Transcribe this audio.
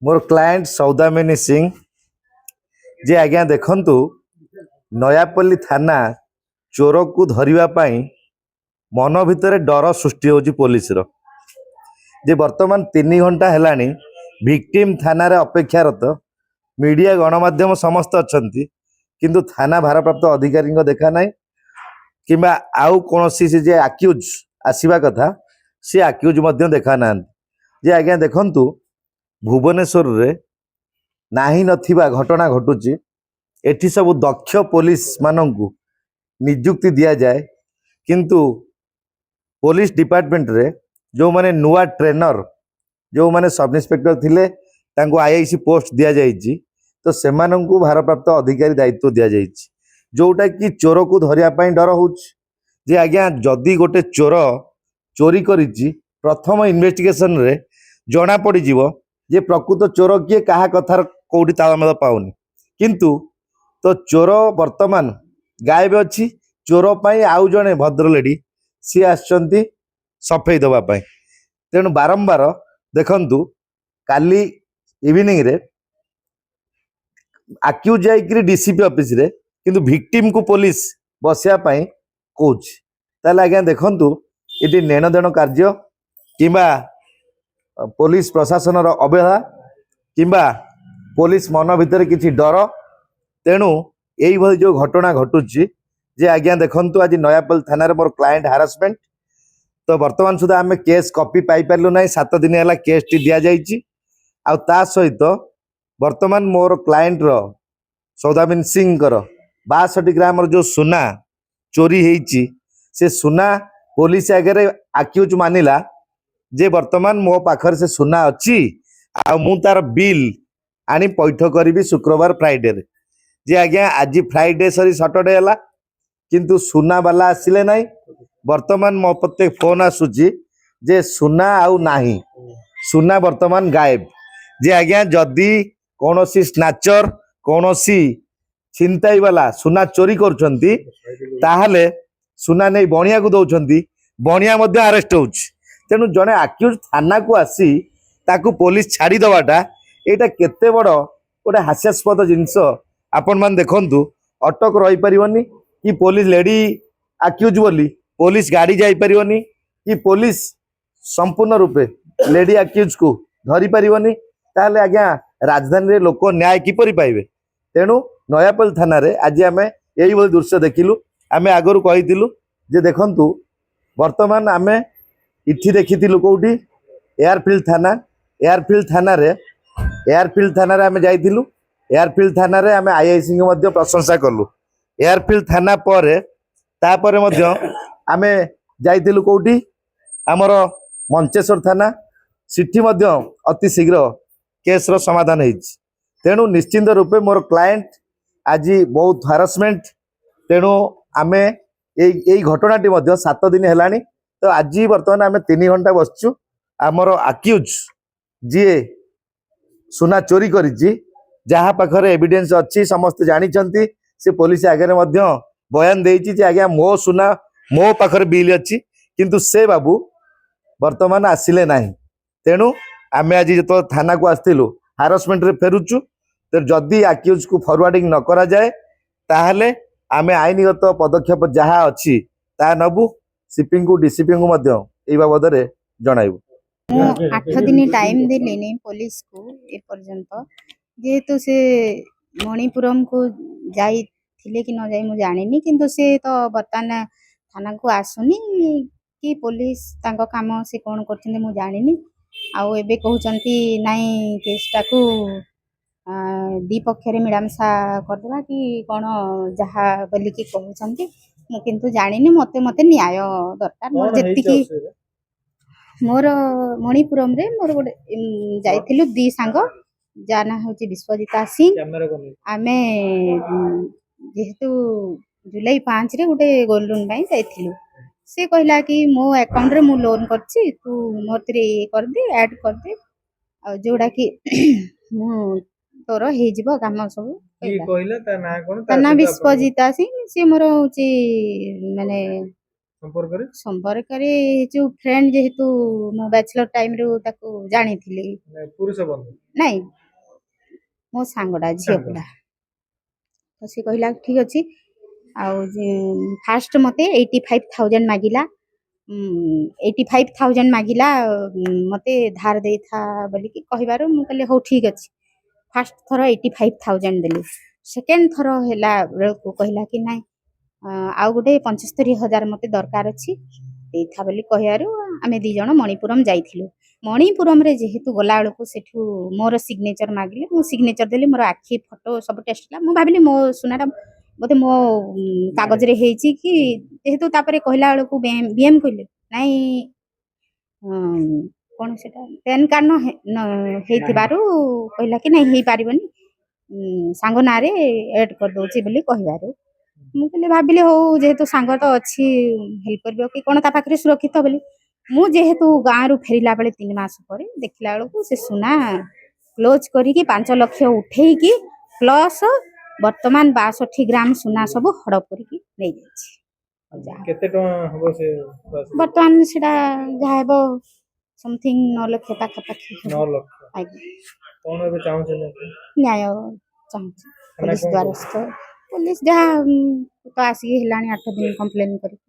मोर client Saudamini Singh जे आज्ञा देखंतु नयापल्ली थाना चोर को धरिबा पाई मन भितर डर सृष्टि होची पुलिस रो जे वर्तमान 3 घंटा हेलानी विक्टिम थाना रे अपेक्षारत मीडिया गणमाध्यम समस्त अछंती किंतु थाना भारप्राप्त अधिकारी देखा नाई किंबा आउ कोनोसी से जे अक्यूज आसीबा कथा से अक्यूज मध्य देखा ना जे आज्ञा देखंतु भुवनेश्वर रे नाही नथिबा घटना घटुची एठी सब दक्ष पुलिस मानंकु नियुक्ति दिया जाए किंतु पुलिस डिपार्टमेंट रे जो माने नुआ ट्रेनर जो माने सब इंस्पेक्टर थिले तांको आईआईसी पोस्ट दिया जाइछि तो सेमानंकु भारप्राप्त अधिकारी दायित्व दिया जाइछि जोटा कि चोर को धरिया पई डर होउछि जे आज्ञा जदी गोटे चोर चोरी करिछि प्रथम इन्वेस्टिगेशन रे जणा पड़ी जीवो जे प्रकृत चोर किए कहा कथार कोठी तालमेल पाउनी किंतु तो चोर वर्तमान गायब अच्छी चोर पाई आउ जने भद्र लेडी सी आछंती सफेई दबा पाई तेणु बारंबार देखंतु काली इवनिंग रे अक्यूज जाइकरी डीसीपी ऑफिस रे किंतु विक्टिम को पुलिस बसिया पाई कोच ताले आज्ञा देखंतु इति नेण देण कार्य किंबा पुलिस प्रशासन अवहेला किंबा पुलिस मन भितर किसी डर तेणु यही भली जो घटना घटुची जे आज्ञा देखंतु आज नयापल थाना रे मोर क्लाएंट हारासमेंट तो वर्तमान सुधा आमे केस कॉपी पाई पारलु नै 7 दिन हला केस टी दिया जाइची आ ता सहित वर्तमान मोर क्लाएंट रो सौदामिन सिंह कर 62 ग्राम रो जो सुना चोरी हेची से सुना पुलिस आगे रे अक्यूज मानिला जे वर्तमान मो पाखर से सुना अच्छी आ मु तार बिल आनी पैठ करी शुक्रवार फ्राइडे रे जे आज्ञा आज फ्राइडे सरी सैटरडे हला किंतु सुना वाला आसिले नाही वर्तमान मो पते फोन आसुची जे सुना आउ नाही सुना वर्तमान गायब जे आज्ञा जदी कोनोसी स्नैचर कोनोसी छिनताई वाला सुना चोरी करछंती ताहले सुना नै बणिया को दउछंती बणिया मध्ये अरेस्ट होउछ तेणु जड़े अक्यूज थाना को आसी ताकू पुलिस छाड़ी दवाटा एटा केते बड़ गोटे हास्यास्पद जिनस आपण मान देखंतु अटक रही परिवनी कि पुलिस लेडी अक्यूज बोली पुलिस गाड़ी जाई परिवनी कि पुलिस संपूर्ण रूपे लेडी अक्यूज को धरी परिवनी ताले आज्ञा राजधानी रे लोक न्याय किपरि पाइबे तेणु नयापल थाना रे आज आमे एही भली दृश्य देखिलु आमे आगरु कहितिलु जे देखंतु वर्तमान आमे इठी देखिथिलु कोठी एयरफील्ड थाना रे आमे जाइथिलु एयरफील्ड थाना रे आमे आईआईसी के मध्य प्रशंसा करलु एयरफील्ड थाना पर तापर मध्य आमे जाइथिलु कोठी हमर मंचेश्वर थाना सिठी मध्य अति शीघ्र केस रो समाधान हेछि तेणु निश्चिंत रूपे मोर क्लाएंट आज बहुत हारासमेंट तेणु आमे एई घटनाटी मध्य 7 दिन हेलानी तो आज बर्तमान आम 3 घंटा बसचु आमर अक्यूज जी सुना चोरी करिछि जहाँ पाखरे एविडेंस अच्छी समस्त जानी से पुलिस आगे मध्य बयान देइछि जे आज्ञा मो सुना मो पाखरे बिल अच्छी किंतु से बाबू वर्तमान आसिले नाही तेणु आमे आज जो थाना को आस्थिलु हारासमेंट रे फेरुचु तो जदि अक्यूज को फॉरवर्डिंग न करा जाए ताहले आमे आईनगत पदक्षेप जहाँ अच्छी ता नबु सीपी को डीसीपी को मध्य ए बाबद रे जणाइबु 8 दिन टाइम देलेनी पुलिस को ए पर्यंत जेहेतु से मणिपुरम को जाई थिले कि न जाई मु जानिनी किंतु से तो बर्तमान थाना को आसुनी कि पुलिस तांको काम से कोन करछिने मु जानिनी आउ एबे कहउचंती नाही केसटा को दी पक्षरे मिलामसा करदेबा कि कोन जहा बोली कि कहउचंती मु किंतु जानिनी मते मते न्याय दरकार मोर जेति कि मोर मणिपुरम रे मोर गोटे जाइथिलु दी सांग जाना होची विश्वजिता सिंह आमे जेहेतु जुलाई 5 रे गोटे गोल्ड लोन पाई जाइथिलु से कहला कि मो अकाउंट रे मु लोन करछि तू मोर तरे कर दे ऐड कर दे आ जोडा कि मु तोर हे जिवो काम सब की कहला ता ना कोन ता ना विश्वजिता सिंह से मोर होची माने ସମ୍ପର୍କରେ ସମ୍ପର୍କରେ ଯୋଉ ଫ୍ରେଣ୍ଡ ଯେହେତୁ ମୁଁ ବ୍ୟାଚଲର ଟାଇମରୁ ତାକୁ ଜାଣିଥିଲି। ମାନେ ପୁରୁଷ ବନ୍ଧୁ ନାଇଁ ମୋ ସାଙ୍ଗଟା ଝିଅ ସାଙ୍ଗ। ପିଲା। ତ ସେ କହିଲା ଠିକ ଅଛି ଆଉ ଫାଷ୍ଟ ମତେ 85,000 ମାଗିଲା। 85,000 ମାଗିଲା ମତେ ଧାର ଦେଇଥା ବୋଲିକି କହିବାରୁ ମୁଁ କହିଲି ହଉ ଠିକ ଅଛି। ଫାଷ୍ଟ ଥର 85,000 ଦେଲି। ସେକେଣ୍ଡ ଥର ହେଲା ବେଳକୁ କହିଲା କି ନାଇଁ ଆଉ ଗୋଟେ 75,000 ମତେ ଦରକାର ଅଛି ଦେଇଥା ବୋଲି କହିବାରୁ ଆମେ ଦି ଜଣ ମଣିପୁରମ ଯାଇଥିଲୁ। ମଣିପୁରମରେ ଯେହେତୁ ଗଲା ବେଳକୁ ସେଠୁ ମୋର ସିଗ୍ନେଚର ମାଗିଲେ, ମୁଁ ସିଗ୍ନେଚର ଦେଲି। ମୋର ଆଖି ଫଟୋ ସବୁ ଟେଷ୍ଟ ହେଲା। ମୁଁ ଭାବିଲି ମୋ ସୁନାଟା ବୋଧେ ମୋ କାଗଜରେ ହେଇଛି କି, ଯେହେତୁ ତାପରେ କହିଲା ବେଳକୁ ବିଏମ୍ କହିଲେ ନାଇଁ କଣ ସେଟା ପ୍ୟାନ୍ କାର୍ଡ ହେଇଥିବାରୁ କହିଲା କି ନାଇଁ ହେଇପାରିବନି, ସାଙ୍ଗ ନାଁରେ ଏଡ୍ କରିଦଉଛି ବୋଲି କହିବାରୁ ମୁଁ କହିଲି ଭାବିଲି ହଉ ଯେହେତୁ ସାଙ୍ଗ ତ ଅଛି ହେଲ୍ପ କରିବ କି କଣ ତା ପାଖରେ ସୁରକ୍ଷିତ ବୋଲି। ମୁଁ ଯେହେତୁ ଗାଁରୁ ଫେରିଲା ବେଳେ 3 ମାସ ପରେ ଦେଖିଲା ବେଳକୁ ସେ ସୁନା କ୍ଲୋଜ କରିକି 5 ଲକ୍ଷ ଉଠେଇକି ପ୍ଲସ ବର୍ତ୍ତମାନ 62 ଗ୍ରାମ ସୁନା ସବୁ ହଡପ କରିକି ନେଇଯାଇଛି। କେତେ ଟଙ୍କା ହବ ସେ ରାଶି? ବର୍ତ୍ତମାନ ସେଟା ଯାହା ହେବ ସମଥିଙ୍ଗ 9 ଲକ୍ଷ ପାଖାପାଖି ହେବ। 9 ଲକ୍ଷ। ଆଜ୍ଞା କଣ ଏବେ ଚାହୁଁଛନ୍ତି ଆପଣ? ନ୍ୟାୟ ଚାହୁଁଛି ଥାନା ପୋଲିସ କଣ ଦ୍ୱାରସ୍ଥ। ପୋଲିସ ଯାହା ତ ଆସିକି ହେଲାଣି 8 ଦିନ କମ୍ପ୍ଲେନ କରିକି